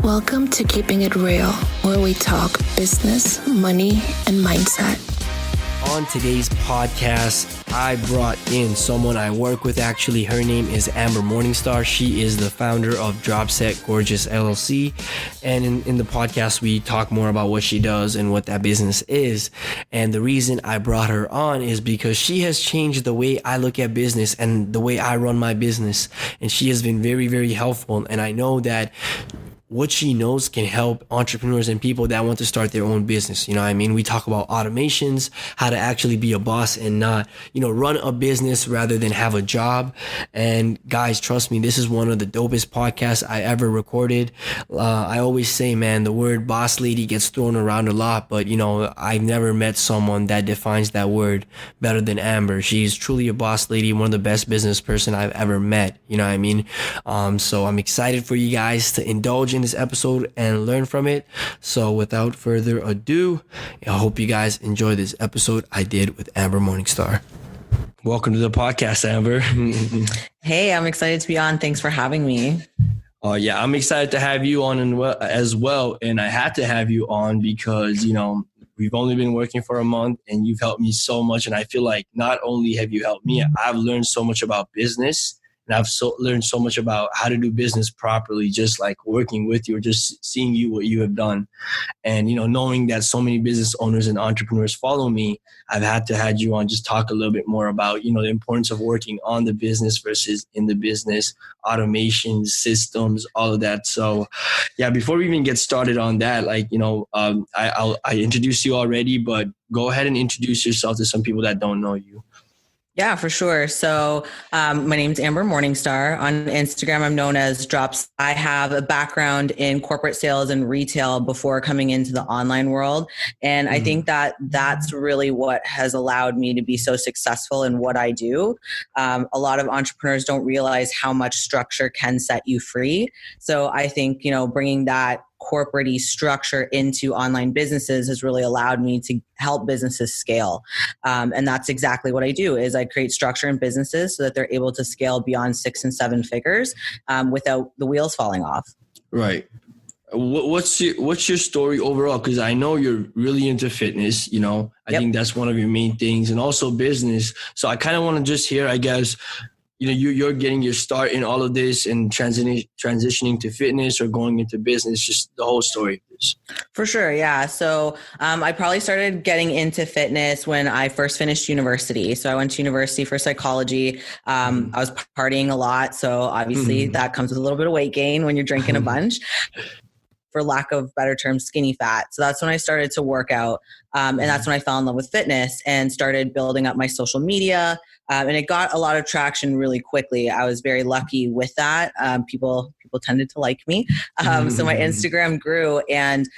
Welcome to Keepin It Real, where we talk business, money, and mindset. On today's podcast, I brought in someone I work with. Actually, her name is Morningstar. She is the founder of Dropset Gorgeous LLC. And in the podcast, we talk more about what she does and what that business is. And the reason I brought her on is because she has changed the way I look at business and the way I run my business. And she has been very, very helpful. And I know that what she knows can help entrepreneurs and people that want to start their own business. You know what I mean? We talk about automations, how to actually be a boss and not, run a business rather than have a job. And guys, trust me, this is one of the dopest podcasts I ever recorded. I always say, man, the word boss lady gets thrown around a lot, but I've never met someone that defines that word better than Amber. She's truly a boss lady, one of the best business person I've ever met. You know what I mean? So I'm excited for you guys to indulge in this episode and learn from it. So without further ado, I hope you guys enjoy this episode I did with Amber Morningstar. Welcome to the podcast, Amber. Hey, I'm excited to be on. Thanks for having me. Yeah, I'm excited to have you on as well. And I had to have you on because, we've only been working for a month and you've helped me so much. And I feel like not only have you helped me, I've learned so much about business. And I've learned so much about how to do business properly, just like working with you or just seeing what you have done. And, knowing that so many business owners and entrepreneurs follow me, I've had to have you on just talk a little bit more about, the importance of working on the business versus in the business, automations, systems, all of that. So yeah, before we even get started on that, I introduced you already, but go ahead and introduce yourself to some people that don't know you. Yeah, for sure. So my name's Amber Morningstar. On Instagram, I'm known as Drops. I have a background in corporate sales and retail before coming into the online world. And I think that that's really what has allowed me to be so successful in what I do. A lot of entrepreneurs don't realize how much structure can set you free. So I think, bringing that corporate-y structure into online businesses has really allowed me to help businesses scale. And that's exactly what I do is I create structure in businesses so that they're able to scale beyond 6 and 7 figures without the wheels falling off. Right. What's your story overall? Because I know you're really into fitness, I think that's one of your main things, and also business. So I kind of want to just hear, I guess, you're getting your start in all of this and transitioning to fitness or going into business, just the whole story. For sure. Yeah. So I probably started getting into fitness when I first finished university. So I went to university for psychology. I was partying a lot. So obviously that comes with a little bit of weight gain when you're drinking a bunch. For lack of better term, skinny fat. So that's when I started to work out. And that's when I fell in love with fitness and started building up my social media. And it got a lot of traction really quickly. I was very lucky with that. People tended to like me. So my Instagram grew. And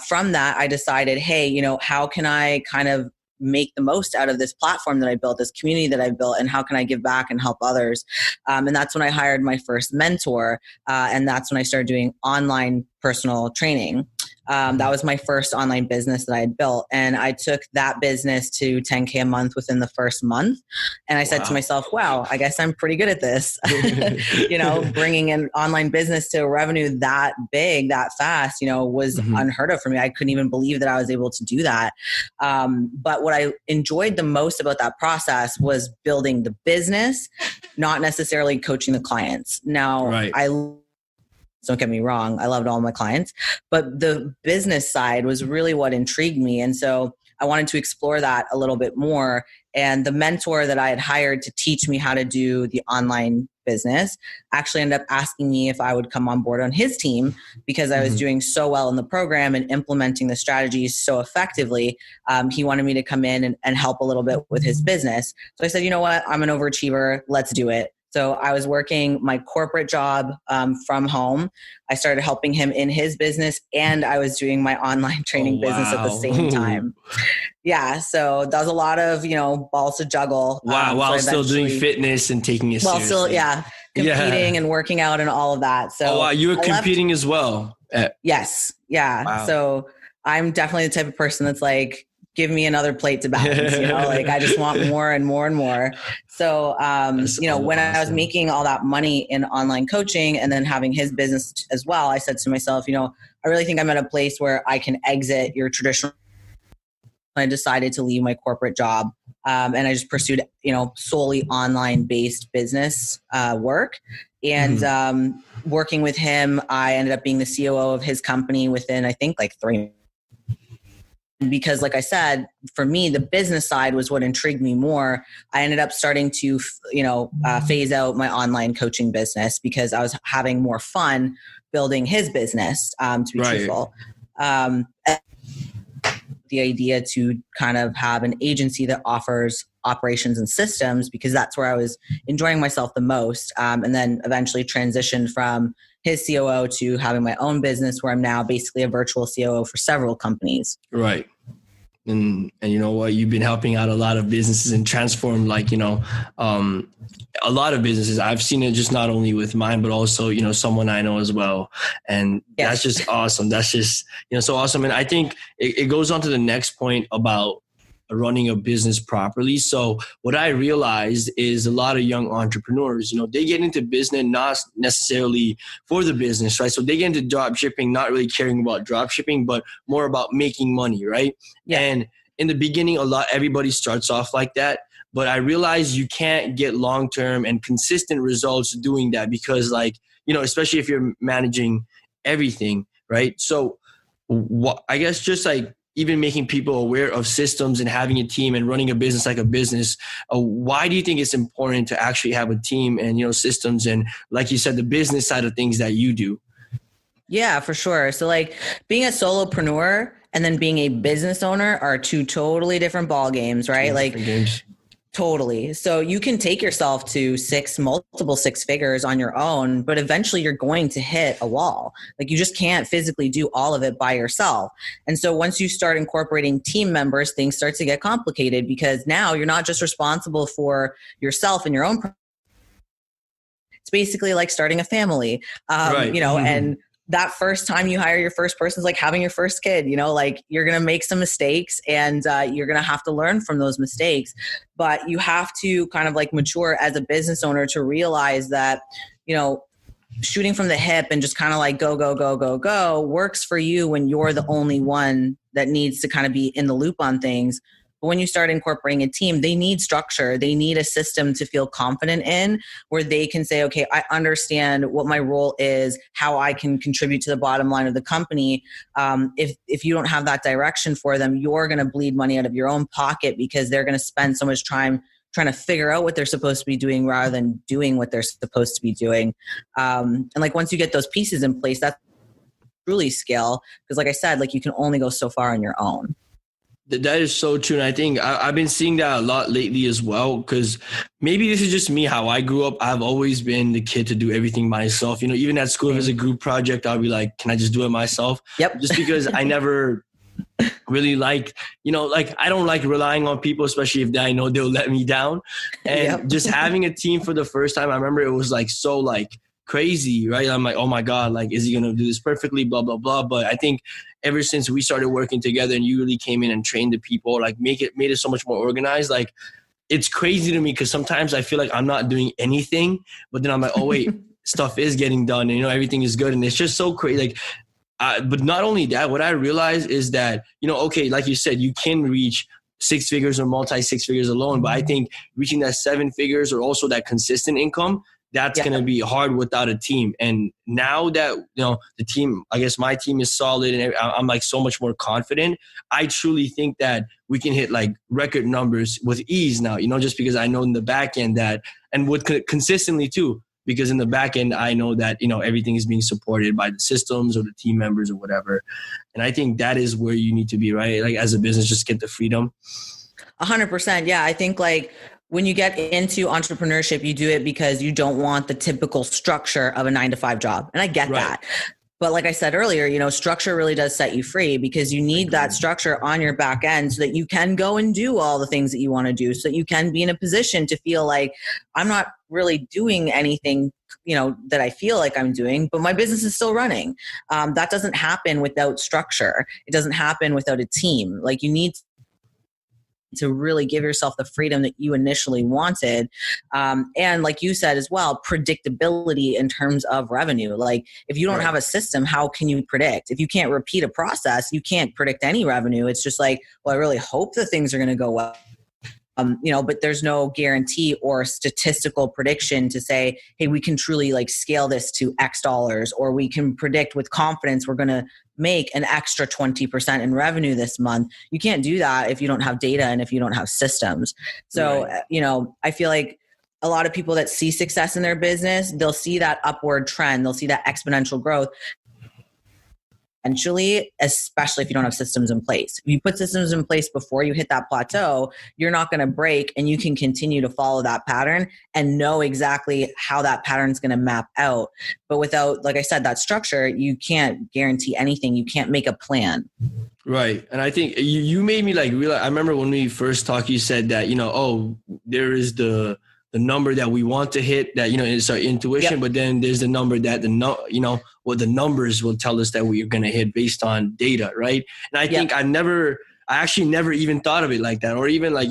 from that, I decided, hey, how can I kind of make the most out of this platform that I built, this community that I built, and how can I give back and help others? And that's when I hired my first mentor. And that's when I started doing online personal training. That was my first online business that I had built. And I took that business to 10K a month within the first month. And I said to myself, wow, I guess I'm pretty good at this. Bringing an online business to a revenue that big, that fast, was unheard of for me. I couldn't even believe that I was able to do that. But what I enjoyed the most about that process was building the business, not necessarily coaching the clients. Now, don't get me wrong, I loved all my clients, but the business side was really what intrigued me. And so I wanted to explore that a little bit more. And the mentor that I had hired to teach me how to do the online business actually ended up asking me if I would come on board on his team because I was doing so well in the program and implementing the strategies so effectively. He wanted me to come in and help a little bit with his business. So I said, you know what? I'm an overachiever. Let's do it. So I was working my corporate job from home. I started helping him in his business and I was doing my online training business at the same time. Yeah. So that was a lot of, balls to juggle. While still doing fitness and taking it seriously. Competing and working out and all of that. So you were competing as well? Yes. Yeah. Wow. So I'm definitely the type of person that's like, give me another plate to balance, like I just want more and more and more. So, when I was making all that money in online coaching and then having his business as well, I said to myself, I really think I'm at a place where I can exit your traditional. I decided to leave my corporate job. And I just pursued, solely online based business work. And working with him, I ended up being the COO of his company within, I think, like 3 months. Because like I said, for me, the business side was what intrigued me more. I ended up starting to, phase out my online coaching business because I was having more fun building his business, to be truthful. The idea to kind of have an agency that offers operations and systems, because that's where I was enjoying myself the most. And then eventually transitioned from his COO to having my own business, where I'm now basically a virtual COO for several companies. Right. And you know what, you've been helping out a lot of businesses and transform, a lot of businesses. I've seen it just not only with mine, but also, someone I know as well. And That's just awesome. That's just, so awesome. And I think it goes on to the next point about running a business properly. So what I realized is a lot of young entrepreneurs, they get into business not necessarily for the business, right? So they get into drop shipping, not really caring about drop shipping, but more about making money, right? Yeah. And in the beginning, everybody starts off like that. But I realized you can't get long-term and consistent results doing that because especially if you're managing everything, right? So I guess just even making people aware of systems and having a team and running a business like a business. Why do you think it's important to actually have a team and, systems and, like you said, the business side of things that you do? Yeah, for sure. So being a solopreneur and then being a business owner are two totally different ball games, right? Games. Totally. So you can take yourself to multiple six figures on your own, but eventually you're going to hit a wall. You just can't physically do all of it by yourself. And so once you start incorporating team members, things start to get complicated because now you're not just responsible for yourself and your own. It's basically like starting a family, right. And that first time you hire your first person is like having your first kid, you're going to make some mistakes and you're going to have to learn from those mistakes. But you have to kind of mature as a business owner to realize that, shooting from the hip and just kind of go, go, go, go, go works for you when you're the only one that needs to kind of be in the loop on things. But when you start incorporating a team, they need structure. They need a system to feel confident in where they can say, okay, I understand what my role is, how I can contribute to the bottom line of the company. If you don't have that direction for them, you're going to bleed money out of your own pocket because they're going to spend so much time trying to figure out what they're supposed to be doing rather than doing what they're supposed to be doing. And once you get those pieces in place, that's truly skill. Because like I said, you can only go so far on your own. That is so true. And I think I've been seeing that a lot lately as well, because maybe this is just me, how I grew up. I've always been the kid to do everything myself. Even at school, if it's a group project, I'll be like, can I just do it myself? Yep. Just because I never really I don't like relying on people, especially if I know they'll let me down. And just having a team for the first time, I remember it was so crazy, right? I'm like, oh my God, is he going to do this perfectly, blah, blah, blah. But I think ever since we started working together and you really came in and trained the people, made it so much more organized. It's crazy to me because sometimes I feel like I'm not doing anything, but then I'm like, oh wait, stuff is getting done and, everything is good. And it's just so crazy. But not only that, what I realized is that, okay, like you said, you can reach six figures or multi-six figures alone. But I think reaching that 7 figures or also that consistent income, that's going to be hard without a team. And now that, the team, I guess my team is solid and I'm so much more confident. I truly think that we can hit record numbers with ease now, just because I know in the back end that, and with consistently too, because in the back end, I know that, everything is being supported by the systems or the team members or whatever. And I think that is where you need to be, right? As a business, just get the freedom. 100%. Yeah. I think when you get into entrepreneurship, you do it because you don't want the typical structure of a 9-to-5 job. And I get that. But like I said earlier, structure really does set you free because you need that structure on your back end so that you can go and do all the things that you want to do, so that you can be in a position to feel like I'm not really doing anything, that I feel like I'm doing, but my business is still running. That doesn't happen without structure. It doesn't happen without a team. You need to really give yourself the freedom that you initially wanted. And like you said as well, predictability in terms of revenue. Like if you don't have a system, how can you predict? If you can't repeat a process, you can't predict any revenue. It's just like, well, I really hope that things are going to go well. But there's no guarantee or statistical prediction to say, hey, we can truly like scale this to X dollars, or we can predict with confidence we're going to make an extra 20% in revenue this month. You can't do that if you don't have data and if you don't have systems. So, I feel like a lot of people that see success in their business, they'll see that upward trend, they'll see that exponential growth. Eventually, especially if you don't have systems in place. If you put systems in place before you hit that plateau, you're not going to break, and you can continue to follow that pattern and know exactly how that pattern is going to map out. But without, like I said, that structure, you can't guarantee anything. You can't make a plan. Right. And I think you made me like realize, I remember when we first talked, you said that, there is the number that we want to hit, that, it's our intuition, but then there's the number that the numbers will tell us that we're going to hit based on data. Right. And I think I actually never even thought of it like that. Or even like,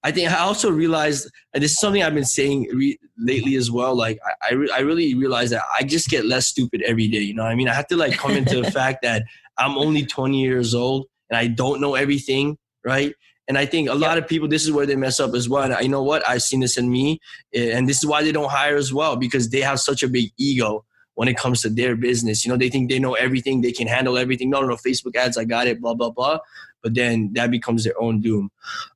I think I also realized, and this is something I've been saying lately as well. Like I really realized that I just get less stupid every day. You know what I mean? I have to like come into the fact that I'm only 20 years old and I don't know everything. Right. And I think a lot of people, this is where they mess up as well. And you know what? I've seen this in me. And this is why they don't hire as well, because they have such a big ego when it comes to their business. They think they know everything. They can handle everything. No, Facebook ads, I got it, blah, blah, blah. But then that becomes their own doom.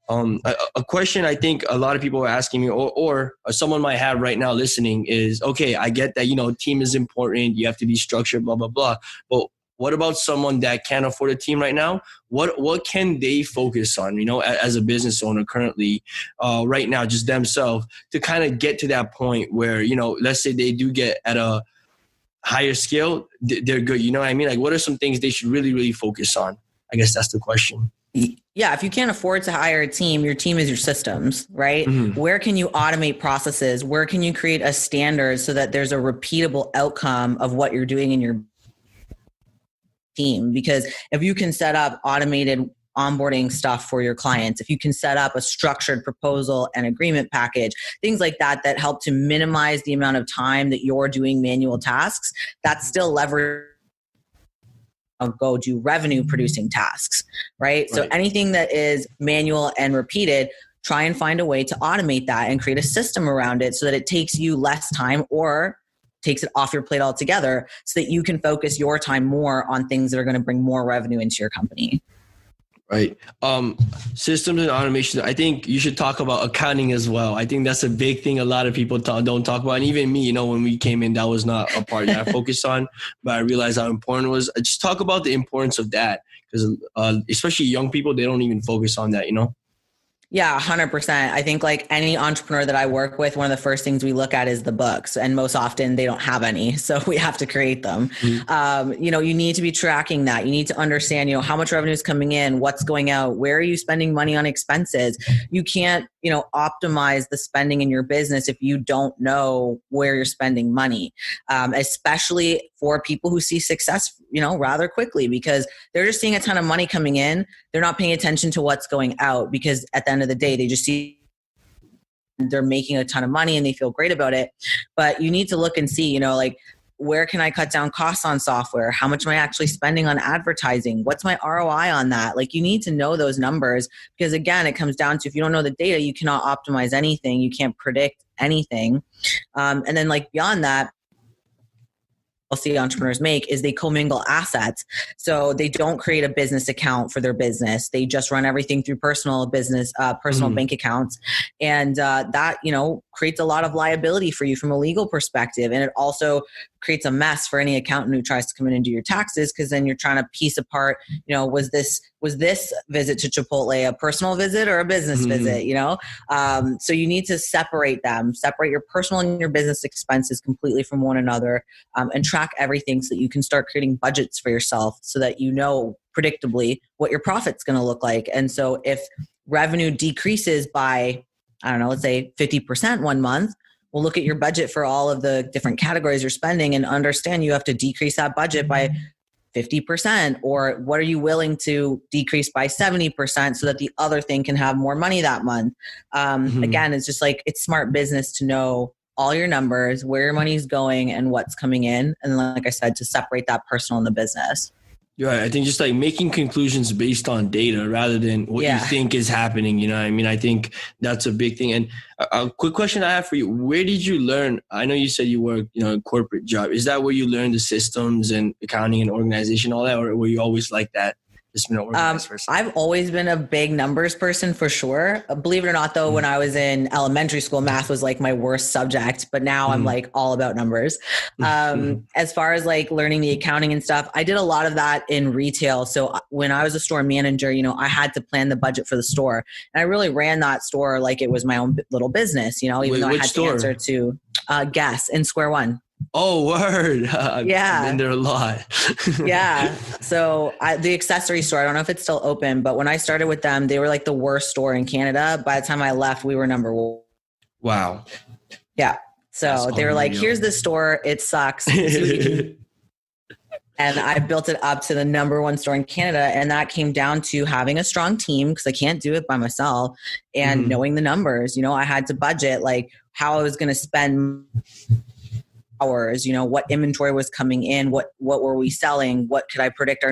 A question I think a lot of people are asking me, or someone might have right now listening is, okay, I get that, team is important. You have to be structured, blah, blah, blah. But what about someone that can't afford a team right now? What can they focus on, as a business owner currently, right now, just themselves, to kind of get to that point where, let's say they do get at a higher scale, they're good. You know what I mean? Like, what are some things they should really, really focus on? I guess that's the question. Yeah, if you can't afford to hire a team, your team is your systems, right? Mm-hmm. Where can you automate processes? Where can you create a standard so that there's a repeatable outcome of what you're doing in your team? Because if you can set up automated onboarding stuff for your clients, if you can set up a structured proposal and agreement package, things like that help to minimize the amount of time that you're doing manual tasks, that's still leverage. Go do revenue producing tasks, right? So anything that is manual and repeated, try and find a way to automate that and create a system around it so that it takes you less time or takes it off your plate altogether, so that you can focus your time more on things that are going to bring more revenue into your company. Right. Systems and automation. I think you should talk about accounting as well. I think that's a big thing a lot of people don't talk about. And even me, when we came in, that was not a part that I focused on, but I realized how important it was. Just talk about the importance of that, because especially young people, they don't even focus on that, Yeah, 100%. I think like any entrepreneur that I work with, one of the first things we look at is the books, and most often they don't have any. So we have to create them. Mm-hmm. You need to be tracking that. You need to understand, how much revenue is coming in, what's going out, where are you spending money on expenses? You can't, optimize the spending in your business if you don't know where you're spending money, especially for people who see success, rather quickly, because they're just seeing a ton of money coming in. They're not paying attention to what's going out, because at the end of the day, they just see they're making a ton of money and they feel great about it. But you need to look and see, where can I cut down costs on software? How much am I actually spending on advertising? What's my ROI on that? Like, you need to know those numbers, because again, it comes down to, if you don't know the data, you cannot optimize anything. You can't predict anything. And then beyond that, I'll see entrepreneurs make is they commingle assets. So they don't create a business account for their business. They just run everything through personal bank accounts. And that, creates a lot of liability for you from a legal perspective. And it also creates a mess for any accountant who tries to come in and do your taxes, because then you're trying to piece apart, was this visit to Chipotle a personal visit or a business visit, So you need to separate them, separate your personal and your business expenses completely from one another, and track everything so that you can start creating budgets for yourself, so that predictably what your profit's going to look like. And so if revenue decreases by, let's say 50% one month, we'll look at your budget for all of the different categories you're spending and understand you have to decrease that budget by 50%, or what are you willing to decrease by 70% so that the other thing can have more money that month? Again, it's just like, it's smart business to know all your numbers, where your money's going and what's coming in. And then, like I said, to separate that personal and the business. Right. I think just like making conclusions based on data rather than what you think is happening. You know what I mean? I think that's a big thing. And a quick question I have for you, where did you learn? I know you said you worked, a corporate job. Is that where you learned the systems and accounting and organization, all that? Or were you always like that? I've always been a big numbers person for sure. Believe it or not, though, when I was in elementary school, math was like my worst subject, but now I'm like all about numbers. As far as like learning the accounting and stuff, I did a lot of that in retail. So when I was a store manager, I had to plan the budget for the store, and I really ran that store like it was my own little business, even though I had to answer to Guess in Square One. Oh, word. Yeah. I've been there a lot. Yeah. So the accessory store, I don't know if it's still open, but when I started with them, they were like the worst store in Canada. By the time I left, we were number one. Wow. Yeah. So they were like, here's the store. It sucks. And I built it up to the number one store in Canada. And that came down to having a strong team, because I can't do it by myself, and knowing the numbers. I had to budget like how I was going to spend hours, what inventory was coming in, what were we selling, what could I predict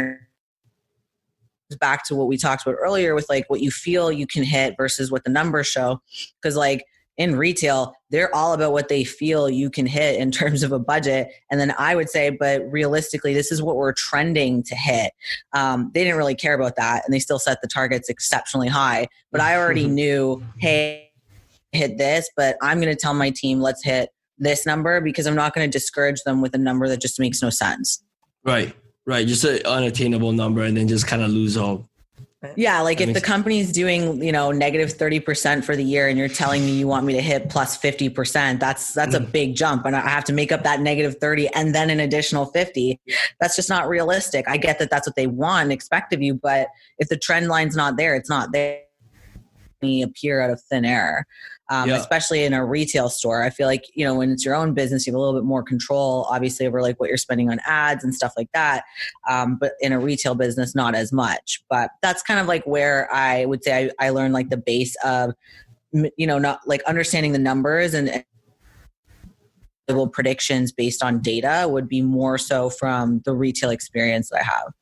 back to what we talked about earlier with like what you feel you can hit versus what the numbers show. Because like in retail, they're all about what they feel you can hit in terms of a budget. And then I would say, but realistically, this is what we're trending to hit. They didn't really care about that, and they still set the targets exceptionally high. But I already knew, hey, hit this, but I'm going to tell my team, let's hit this number, because I'm not going to discourage them with a number that just makes no sense. Right. Just an unattainable number, and then just kind of lose hope. Yeah. Like if the company's doing, negative 30% for the year, and you're telling me you want me to hit plus 50%, that's a big jump. And I have to make up that negative 30 and then an additional 50. That's just not realistic. I get that that's what they want and expect of you, but if the trend line's not there, it's not there. Appear out of thin air. Especially in a retail store. I feel like, when it's your own business, you have a little bit more control, obviously, over like what you're spending on ads and stuff like that. But in a retail business, not as much. But that's kind of like where I would say I learned like the base of, not like understanding the numbers and predictions based on data would be more so from the retail experience that I have.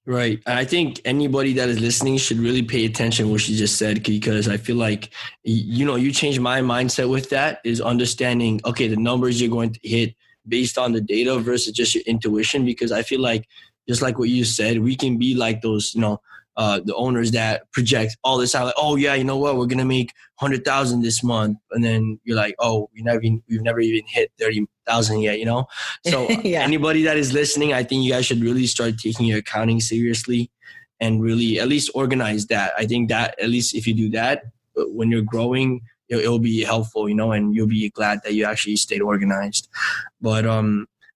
Right. And I think anybody that is listening should really pay attention to what she just said, because I feel like, you changed my mindset with that, is understanding, okay, the numbers you're going to hit based on the data versus just your intuition. Because I feel like, just like what you said, we can be like those, the owners that project all this out, like, oh yeah, you know what, we're going to make 100,000 this month. And then you're like, oh, we've never even hit 30,000 yet, So Anybody that is listening, I think you guys should really start taking your accounting seriously and really at least organize that. I think that at least if you do that, when you're growing, it'll be helpful, and you'll be glad that you actually stayed organized. But,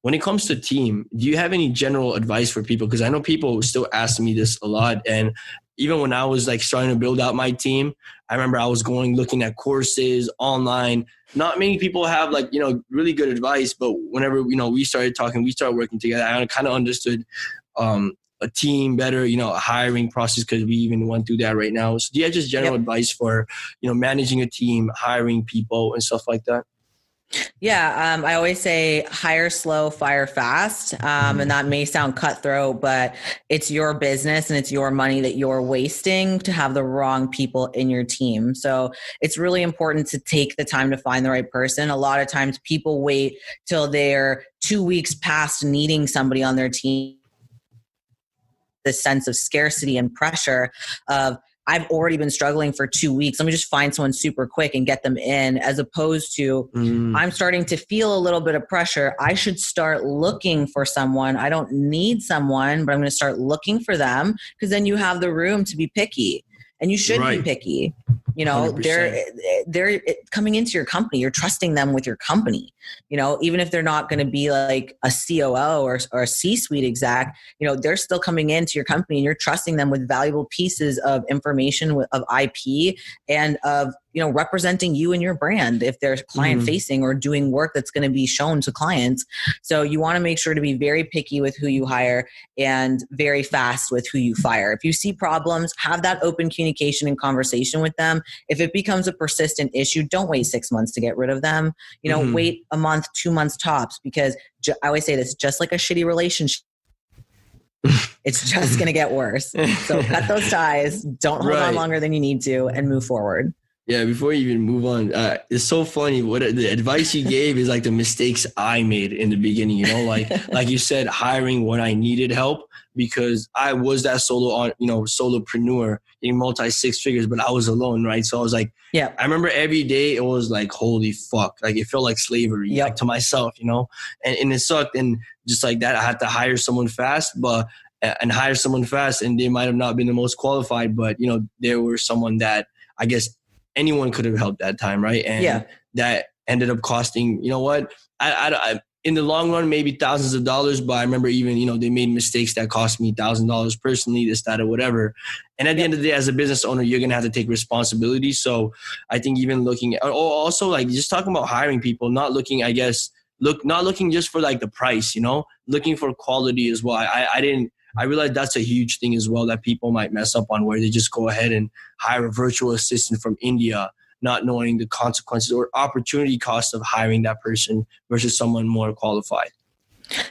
when it comes to team, do you have any general advice for people? Because I know people still ask me this a lot. And even when I was like starting to build out my team, I remember I was looking at courses online. Not many people have like, really good advice. But whenever, we started talking, we started working together, I kind of understood a team better, a hiring process, because we even went through that right now. So do you have just general advice for, managing a team, hiring people and stuff like that? Yeah. I always say hire slow, fire fast. And that may sound cutthroat, but it's your business and it's your money that you're wasting to have the wrong people in your team. So it's really important to take the time to find the right person. A lot of times people wait till they're 2 weeks past needing somebody on their team. This sense of scarcity and pressure of, I've already been struggling for 2 weeks. Let me just find someone super quick and get them in, as opposed to I'm starting to feel a little bit of pressure. I should start looking for someone. I don't need someone, but I'm going to start looking for them, because then you have the room to be picky, and you should be picky. You know, 100%. they're coming into your company. You're trusting them with your company, you know, even if they're not going to be like a COO or a C-suite exec, you know, they're still coming into your company and you're trusting them with valuable pieces of information, of IP, and of, you know, representing you and your brand if they're client facing or doing work that's going to be shown to clients. So you want to make sure to be very picky with who you hire and very fast with who you fire. If you see problems, have that open communication and conversation with them. If it becomes a persistent issue, don't wait 6 months to get rid of them. You know, wait a month, 2 months tops, because I always say this, just like a shitty relationship, it's just going to get worse. So cut those ties, don't hold on longer than you need to, and move forward. Yeah, before you even move on, it's so funny. What the advice you gave is like the mistakes I made in the beginning, you know, like you said, hiring when I needed help, because I was that solopreneur in multi six figures, but I was alone, right? So I was like, yeah, I remember every day it was like, holy fuck, like it felt like slavery, like to myself, you know, and it sucked. And just like that, I had to hire someone fast, and they might have not been the most qualified, but you know, there were someone that I guess anyone could have helped that time, right? And that ended up costing, you know what, I in the long run, maybe thousands of dollars, but I remember even, you know, they made mistakes that cost me $1,000 personally, this, that, or whatever. And at the end of the day, as a business owner, you're going to have to take responsibility. So I think even looking at, also like just talking about hiring people, not looking just for like the price, you know, looking for quality as well. I realized that's a huge thing as well that people might mess up on, where they just go ahead and hire a virtual assistant from India, not knowing the consequences or opportunity cost of hiring that person versus someone more qualified.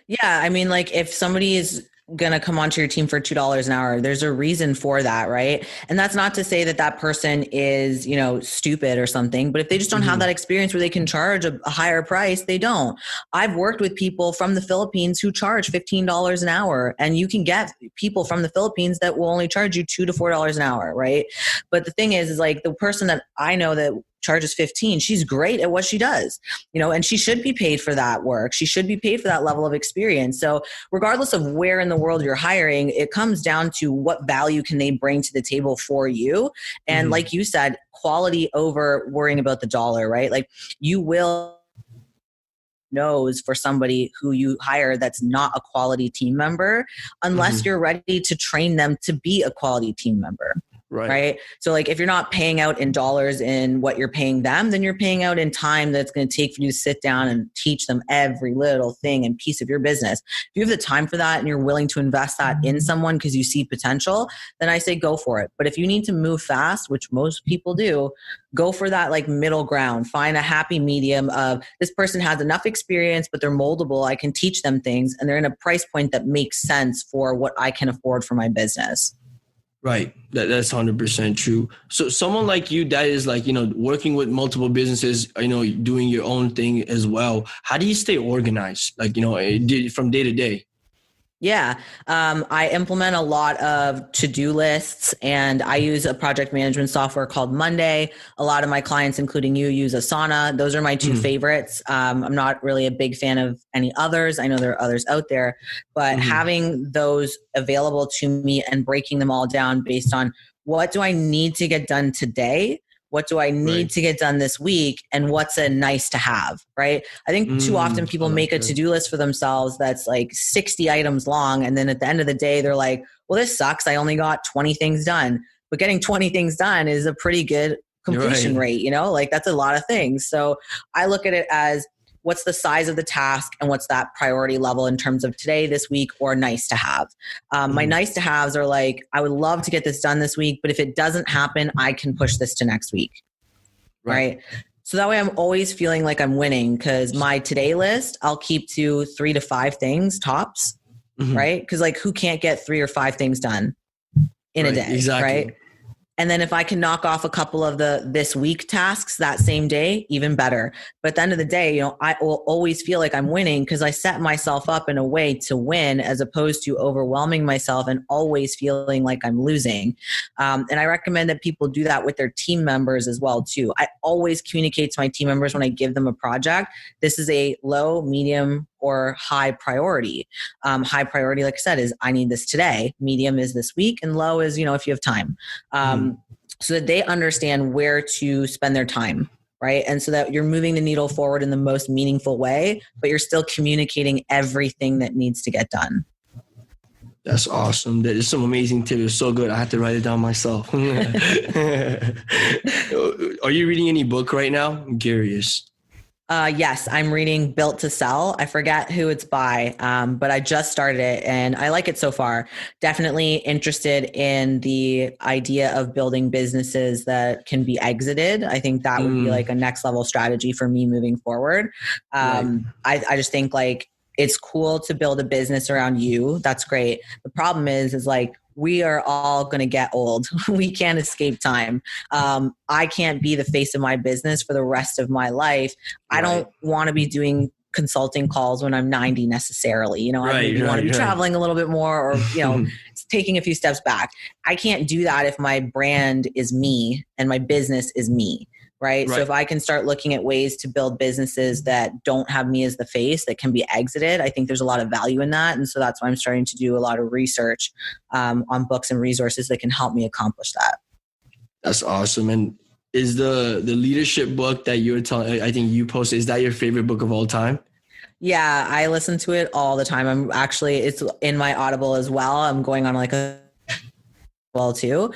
Yeah. I mean, like if somebody is going to come onto your team for $2 an hour, there's a reason for that, right? And that's not to say that that person is, you know, stupid or something, but if they just don't have that experience where they can charge a higher price, they don't. I've worked with people from the Philippines who charge $15 an hour, and you can get people from the Philippines that will only charge you $2 to $4 an hour, right? But the thing is like the person that I know that charges 15, she's great at what she does, you know, and she should be paid for that work. She should be paid for that level of experience. So regardless of where in the world you're hiring, it comes down to what value can they bring to the table for you. And like you said, quality over worrying about the dollar, right? Like you will knows for somebody who you hire that's not a quality team member, unless you're ready to train them to be a quality team member. Right. So like if you're not paying out in dollars in what you're paying them, then you're paying out in time that's going to take for you to sit down and teach them every little thing and piece of your business. If you have the time for that and you're willing to invest that in someone because you see potential, then I say go for it. But if you need to move fast, which most people do, go for that like middle ground. Find a happy medium of this person has enough experience, but they're moldable. I can teach them things and they're in a price point that makes sense for what I can afford for my business. Right. That's 100% true. So someone like you that is like, you know, working with multiple businesses, you know, doing your own thing as well. How do you stay organized? Like, you know, from day to day? Yeah. I implement a lot of to-do lists, and I use a project management software called Monday. A lot of my clients, including you, use Asana. Those are my two favorites. I'm not really a big fan of any others. I know there are others out there, but having those available to me and breaking them all down based on what do I need to get done today? What do I need to get done this week? And what's a nice to have, right? I think too often people make a to-do list for themselves that's like 60 items long. And then at the end of the day, they're like, well, this sucks. I only got 20 things done. But getting 20 things done is a pretty good completion rate, you know, like that's a lot of things. So I look at it as what's the size of the task and what's that priority level in terms of today, this week, or nice to have. My nice to haves are like, I would love to get this done this week, but if it doesn't happen, I can push this to next week. Right. So that way I'm always feeling like I'm winning, because my today list, I'll keep to 3 to 5 things tops. Right. Because like who can't get 3 or 5 things done in a day? Exactly. Right. And then if I can knock off a couple of the this week tasks that same day, even better. But at the end of the day, you know, I will always feel like I'm winning because I set myself up in a way to win, as opposed to overwhelming myself and always feeling like I'm losing. And I recommend that people do that with their team members as well too. I always communicate to my team members when I give them a project, this is a low, medium, or high priority. High priority, like I said, is I need this today. Medium is this week, and low is, you know, if you have time. so that they understand where to spend their time, right? And so that you're moving the needle forward in the most meaningful way, but you're still communicating everything that needs to get done. That's awesome. That is some amazing tips. It's so good. I have to write it down myself. Are you reading any book right now? I'm curious. Yes, I'm reading Built to Sell. I forget who it's by, but I just started it and I like it so far. Definitely interested in the idea of building businesses that can be exited. I think that would be like a next level strategy for me moving forward. I just think like it's cool to build a business around you. That's great. The problem is like, we are all going to get old. We can't escape time. I can't be the face of my business for the rest of my life. I don't want to be doing consulting calls when I'm 90 necessarily. You know, I maybe want to be traveling a little bit more, or, you know, taking a few steps back. I can't do that if my brand is me and my business is me. Right. So if I can start looking at ways to build businesses that don't have me as the face, that can be exited, I think there's a lot of value in that. And so that's why I'm starting to do a lot of research on books and resources that can help me accomplish that. That's awesome. And is the leadership book that you're telling, I think you posted, is that your favorite book of all time? Yeah, I listen to it all the time. It's in my Audible as well. I'm going on like a too,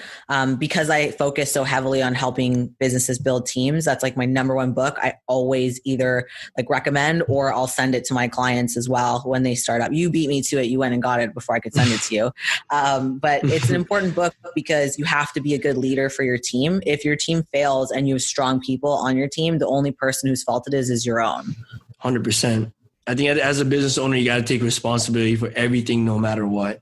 because I focus so heavily on helping businesses build teams. That's like my number one book. I always either like recommend or I'll send it to my clients as well when they start up. You beat me to it. You went and got it before I could send it to you. But it's an important book because you have to be a good leader for your team. If your team fails and you have strong people on your team, the only person whose fault it is your own. 100%. I think as a business owner, you got to take responsibility for everything, no matter what.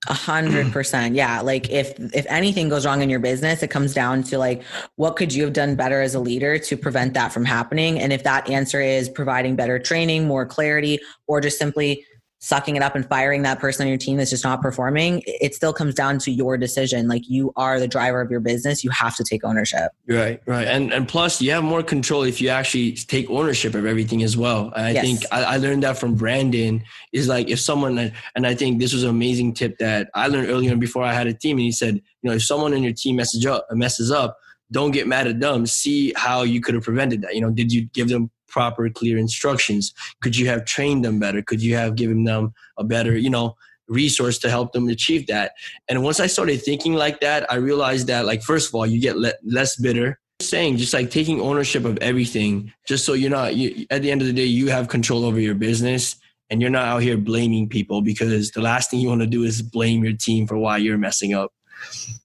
100%. Yeah. Like if anything goes wrong in your business, it comes down to like, what could you have done better as a leader to prevent that from happening? And if that answer is providing better training, more clarity, or just simply sucking it up and firing that person on your team that's just not performing, it still comes down to your decision. Like you are the driver of your business. You have to take ownership. Right. And plus you have more control if you actually take ownership of everything as well. And I think I learned that from Brandon is like if someone, and I think this was an amazing tip that I learned earlier before I had a team. And he said, you know, if someone in your team messes up, don't get mad at them. See how you could have prevented that. You know, did you give them proper, clear instructions? Could you have trained them better? Could you have given them a better, you know, resource to help them achieve that? And once I started thinking like that, I realized that, like, first of all, you get less bitter. Saying just like taking ownership of everything, just so you're not, at the end of the day, you have control over your business and you're not out here blaming people, because the last thing you want to do is blame your team for why you're messing up.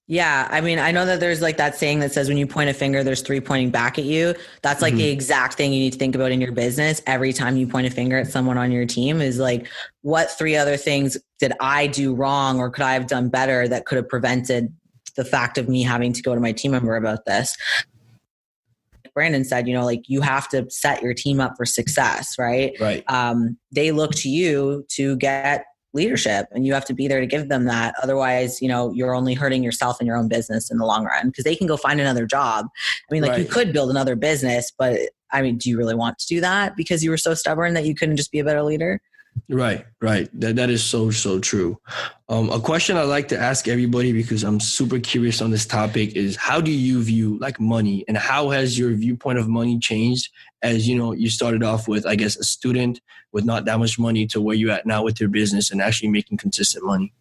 Yeah. I mean, I know that there's like that saying that says when you point a finger, there's three pointing back at you. That's like the exact thing you need to think about in your business. Every time you point a finger at someone on your team is like, what three other things did I do wrong, or could I have done better that could have prevented the fact of me having to go to my team member about this? Brandon said, you know, like you have to set your team up for success, right? Right. They look to you to get leadership, and you have to be there to give them that. Otherwise, you know, you're only hurting yourself and your own business in the long run, because they can go find another job. I mean, like you could build another business, but I mean, do you really want to do that because you were so stubborn that you couldn't just be a better leader? Right. That is so true. A question I like to ask everybody, because I'm super curious on this topic, is how do you view like money, and how has your viewpoint of money changed as, you know, you started off with, I guess, a student with not that much money to where you're at now with your business and actually making consistent money?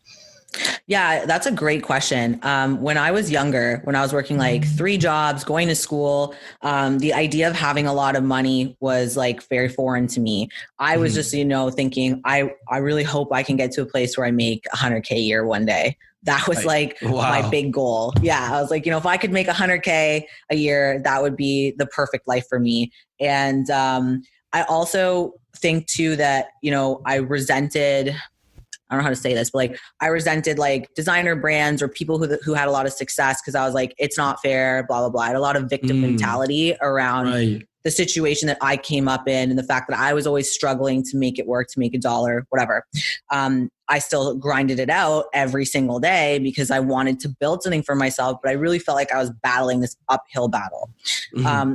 Yeah, that's a great question. When I was younger, when I was working like 3 jobs, going to school, the idea of having a lot of money was like very foreign to me. I was just, you know, thinking, I really hope I can get to a place where I make $100K a year one day. That was like my big goal. Yeah. I was like, you know, if I could make $100K a year, that would be the perfect life for me. And I also think too that, you know, I don't know how to say this, but like I resented like designer brands or people who had a lot of success, because I was like, it's not fair, blah, blah, blah. I had a lot of victim mentality around the situation that I came up in, and the fact that I was always struggling to make it work, to make $1, whatever. I still grinded it out every single day because I wanted to build something for myself, but I really felt like I was battling this uphill battle.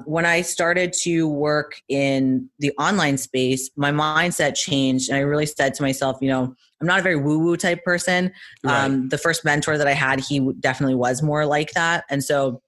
When I started to work in the online space, my mindset changed, and I really said to myself, you know, I'm not a very woo-woo type person. The first mentor that I had, he definitely was more like that. And so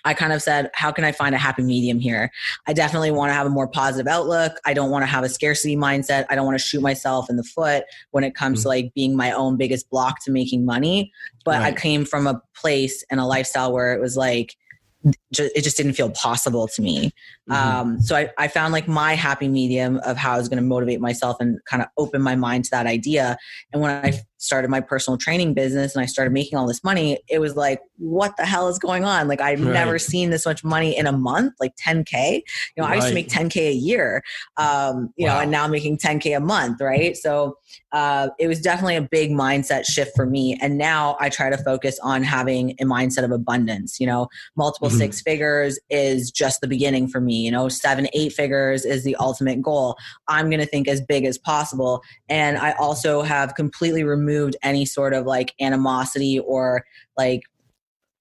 I kind of said, how can I find a happy medium here? I definitely want to have a more positive outlook. I don't want to have a scarcity mindset. I don't want to shoot myself in the foot when it comes to like being my own biggest block to making money. But I came from a place and a lifestyle where it was like, it just didn't feel possible to me. So I found like my happy medium of how I was going to motivate myself and kind of open my mind to that idea. And when I started my personal training business and I started making all this money, it was like, what the hell is going on? Like I've never seen this much money in a month, like 10K. You know, I used to make 10K a year, you know, and now I'm making 10K a month. Right. So it was definitely a big mindset shift for me. And now I try to focus on having a mindset of abundance. You know, multiple six figures is just the beginning for me. You know, 7-8 figures is the ultimate goal. I'm going to think as big as possible. And I also have completely removed any sort of like animosity or like,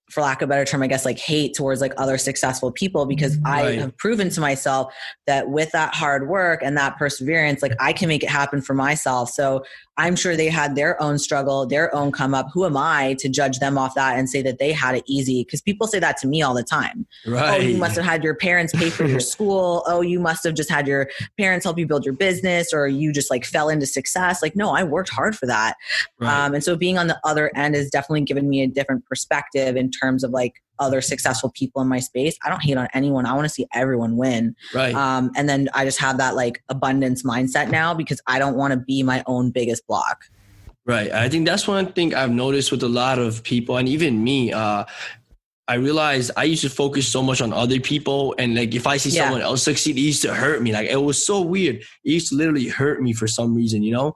for lack of a better term, I guess like hate towards like other successful people, because I have proven to myself that with that hard work and that perseverance, like I can make it happen for myself. So I'm sure they had their own struggle, their own come up. Who am I to judge them off that and say that they had it easy? Because people say that to me all the time. Oh, you must have had your parents pay for your school. Oh, you must have just had your parents help you build your business, or you just like fell into success. Like, no, I worked hard for that. And so being on the other end has definitely given me a different perspective in terms of like other successful people in my space. I don't hate on anyone. I want to see everyone win. And then I just have that like abundance mindset now because I don't want to be my own biggest block. I think that's one thing I've noticed with a lot of people, and even me. I realized I used to focus so much on other people, and like if I see someone else succeed, it used to hurt me. Like it was so weird. It used to literally hurt me for some reason, you know?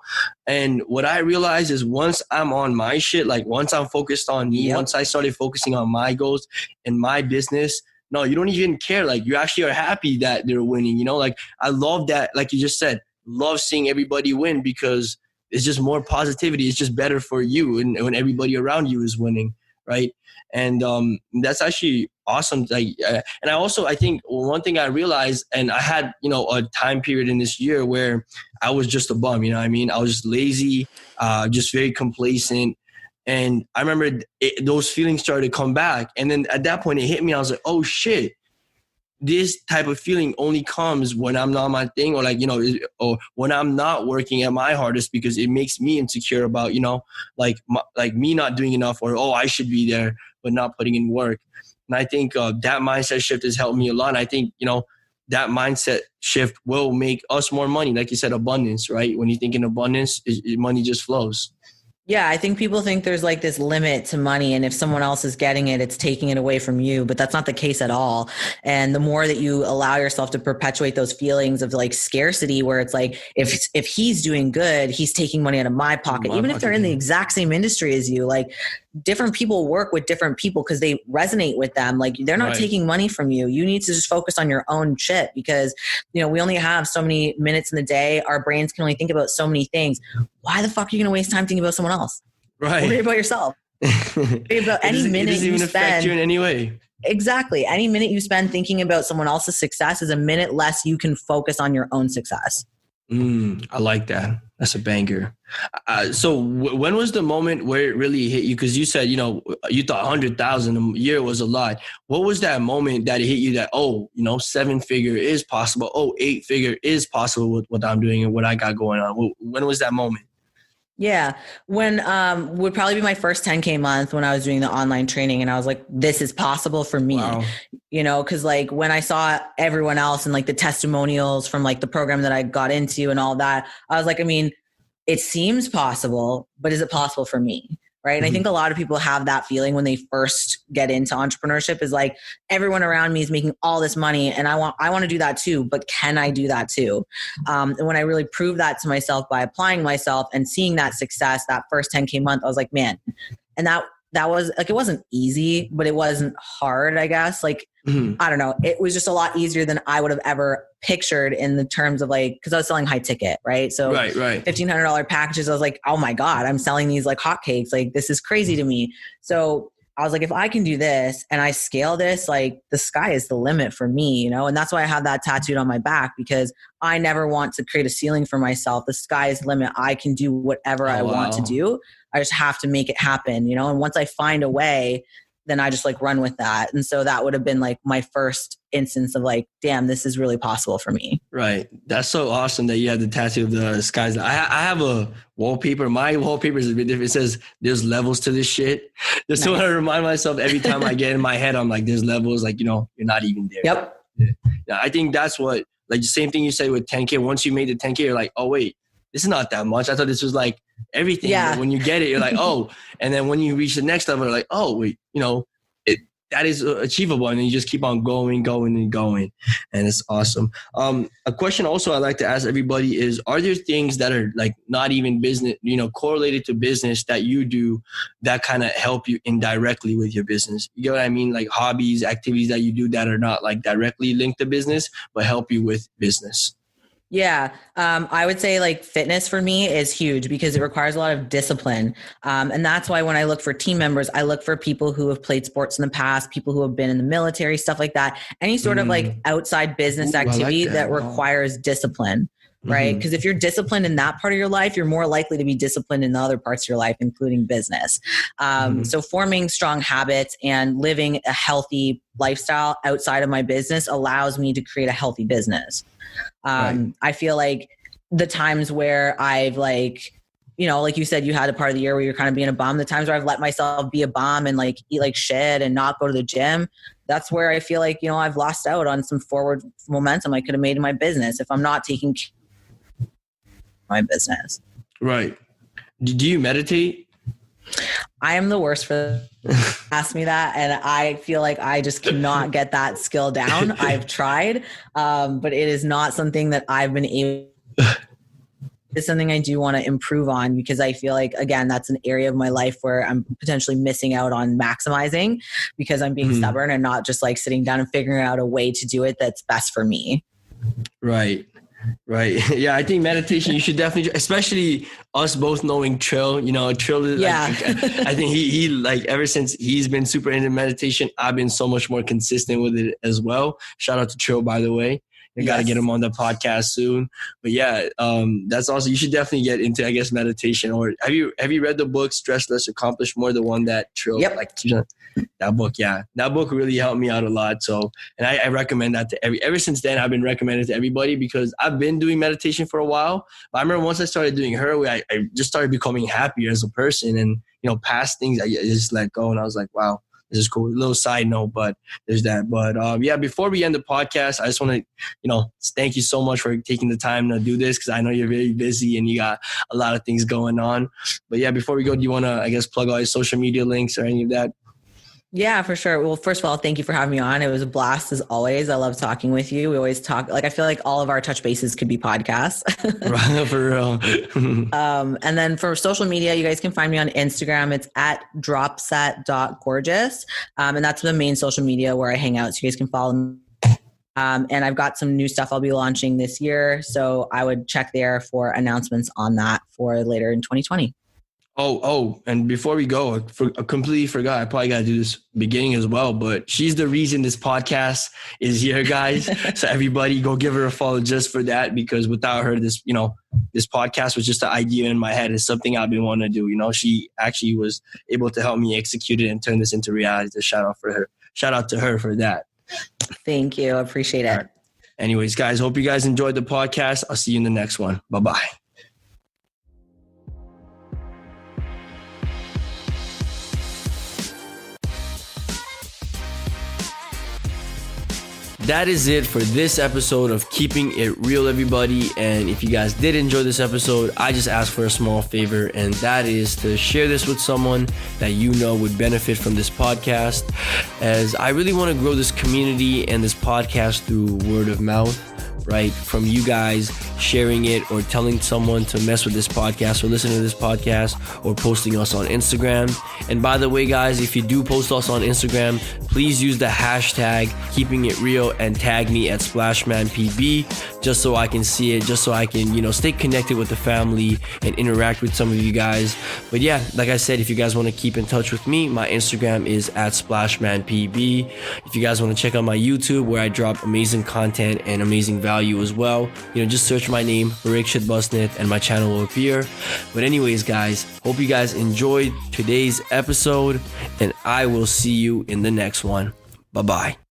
And what I realized is once I'm on my shit, like once I'm focused on me, once I started focusing on my goals and my business, no, you don't even care. Like you actually are happy that they're winning, you know? Like I love that, like you just said, love seeing everybody win because it's just more positivity. It's just better for you and when everybody around you is winning, right? And that's actually awesome. Like, and I think one thing I realized, and I had, you know, a time period in this year where I was just a bum, you know what I mean? I was just lazy, just very complacent. And I remember those feelings started to come back. And then at that point it hit me. I was like, oh shit, this type of feeling only comes when I'm not my thing, or like, you know, or when I'm not working at my hardest, because it makes me insecure about, you know, like me not doing enough, or, oh, I should be there, but not putting in work. And I think that mindset shift has helped me a lot. And I think, you know, that mindset shift will make us more money. Like you said, abundance, right? When you think in abundance, money just flows. Yeah, I think people think there's like this limit to money, and if someone else is getting it, it's taking it away from you, but that's not the case at all. And the more that you allow yourself to perpetuate those feelings of like scarcity, where it's like, if he's doing good, he's taking money out of my pocket, even if they're in the exact same industry as you. Like different people work with different people because they resonate with them. Like they're not taking money from you. You need to just focus on your own shit, because, you know, we only have so many minutes in the day. Our brains can only think about so many things. Why the fuck are you going to waste time thinking about someone else? Worry about yourself. Worry about any minute you spend. It doesn't even affect you in any way. Exactly. Any minute you spend thinking about someone else's success is a minute less you can focus on your own success. I like that. That's a banger. So when was the moment where it really hit you? Because you said, you know, you thought 100,000 a year was a lot. What was that moment that it hit you that, oh, you know, 7-figure is possible. Oh, 8-figure is possible with what I'm doing and what I got going on. When was that moment? Yeah. When would probably be my first 10K month when I was doing the online training, and I was like, this is possible for me. Wow. You know, because like when I saw everyone else and like the testimonials from like the program that I got into and all that, I was like, I mean, it seems possible, but is it possible for me? Right. And I think a lot of people have that feeling when they first get into entrepreneurship, is like, everyone around me is making all this money and I want to do that too, but can I do that too? And when I really proved that to myself by applying myself and seeing that success, that first 10K month, I was like, man, and that was like, it wasn't easy, but it wasn't hard, I guess. Like, I don't know. It was just a lot easier than I would have ever pictured in the terms of like, cause I was selling high ticket, right? So $1,500 packages. I was like, oh my God, I'm selling these like hotcakes. Like this is crazy to me. So I was like, if I can do this and I scale this, like the sky is the limit for me, you know? And that's why I have that tattooed on my back, because I never want to create a ceiling for myself. The sky is the limit. I can do whatever I want to do. I just have to make it happen, you know? And once I find a way, then I just like run with that. And so that would have been like my first instance of like, damn, this is really possible for me. Right. That's so awesome that you have the tattoo of the skies. I have a wallpaper. My wallpaper is a bit different. It says there's levels to this shit. Just want to remind myself every time I get in my head, I'm like, there's levels, like, you know, you're not even there. Yep. Yeah. I think that's what, like the same thing you said with 10K. Once you made the 10K, you're like, oh, wait, this is not that much. I thought this was like everything. Yeah. But when you get it, you're like, oh, and then when you reach the next level, you're like, oh, wait, you know, that is achievable. And then you just keep on going. And it's awesome. A question also I like to ask everybody is, are there things that are like not even business, you know, correlated to business that you do that kind of help you indirectly with your business? You get what I mean? Like hobbies, activities that you do that are not like directly linked to business, but help you with business. Yeah. I would say like fitness for me is huge because it requires a lot of discipline. And that's why when I look for team members, I look for people who have played sports in the past, people who have been in the military, stuff like that. Any sort of like outside business activity that requires discipline, right? Because if you're disciplined in that part of your life, you're more likely to be disciplined in the other parts of your life, including business. So forming strong habits and living a healthy lifestyle outside of my business allows me to create a healthy business. I feel like the times where I've like, you know, like you said, you had a part of the year where you're kind of being a bum, the times where I've let myself be a bum and like eat like shit and not go to the gym. That's where I feel like, you know, I've lost out on some forward momentum I could have made in my business if I'm not taking care of my business. Right. Do you meditate? I am the worst for ask me that. And I feel like I just cannot get that skill down. I've tried, but it is not something that I've been able. It's something I do want to improve on because I feel like, again, that's an area of my life where I'm potentially missing out on maximizing because I'm being stubborn and not just like sitting down and figuring out a way to do it that's best for me. Right. Yeah, I think meditation, you should definitely, especially us both knowing Trill, you know, Trill is like, I think he like ever since he's been super into meditation, I've been so much more consistent with it as well. Shout out to Trill, by the way. You got to get him on the podcast soon. But yeah, that's also, you should definitely get into, I guess, meditation. Or have you read the book Stress Less, Accomplish More, the one that Trill, that book, that book really helped me out a lot. So, and I recommend that to ever since then, I've been recommending it to everybody because I've been doing meditation for a while. But I remember once I started doing her way, I just started becoming happier as a person, and, you know, past things I just let go. And I was like, wow, this is cool. A little side note, but there's that. But yeah, before we end the podcast, I just want to, you know, thank you so much for taking the time to do this because I know you're very busy and you got a lot of things going on. But yeah, before we go, do you want to, I guess, plug all your social media links or any of that? Yeah, for sure. Well, first of all, thank you for having me on. It was a blast as always. I love talking with you. We always talk, like, I feel like all of our touch bases could be podcasts. Right, for real. And then for social media, you guys can find me on Instagram. It's at dropset.gorgeous. And that's the main social media where I hang out. So you guys can follow me. And I've got some new stuff I'll be launching this year. So I would check there for announcements on that for later in 2020. Oh, and before we go, I completely forgot. I probably got to do this beginning as well, but she's the reason this podcast is here, guys. So everybody go give her a follow just for that, because without her, this podcast was just an idea in my head. It's something I've been wanting to do. You know, she actually was able to help me execute it and turn this into reality. So shout out to her for that. Thank you. I appreciate it. Right. Anyways, guys, hope you guys enjoyed the podcast. I'll see you in the next one. Bye-bye. That is it for this episode of Keeping It Real, everybody. And if you guys did enjoy this episode, I just ask for a small favor, and that is to share this with someone that you know would benefit from this podcast, as I really want to grow this community and this podcast through word of mouth, right? From you guys sharing it or telling someone to mess with this podcast or listen to this podcast or posting us on Instagram. And by the way, guys, if you do post us on Instagram, please use the hashtag Keeping It Real and tag me at SplashmanPB, just so I can see it, just so I can, stay connected with the family and interact with some of you guys. But yeah, like I said, if you guys want to keep in touch with me, my Instagram is at SplashmanPB. If you guys want to check out my YouTube, where I drop amazing content and amazing value value as well, just search my name, Rikshit Basnet, and my channel will appear. But anyways, guys, hope you guys enjoyed today's episode, and I will see you in the next one. Bye-bye.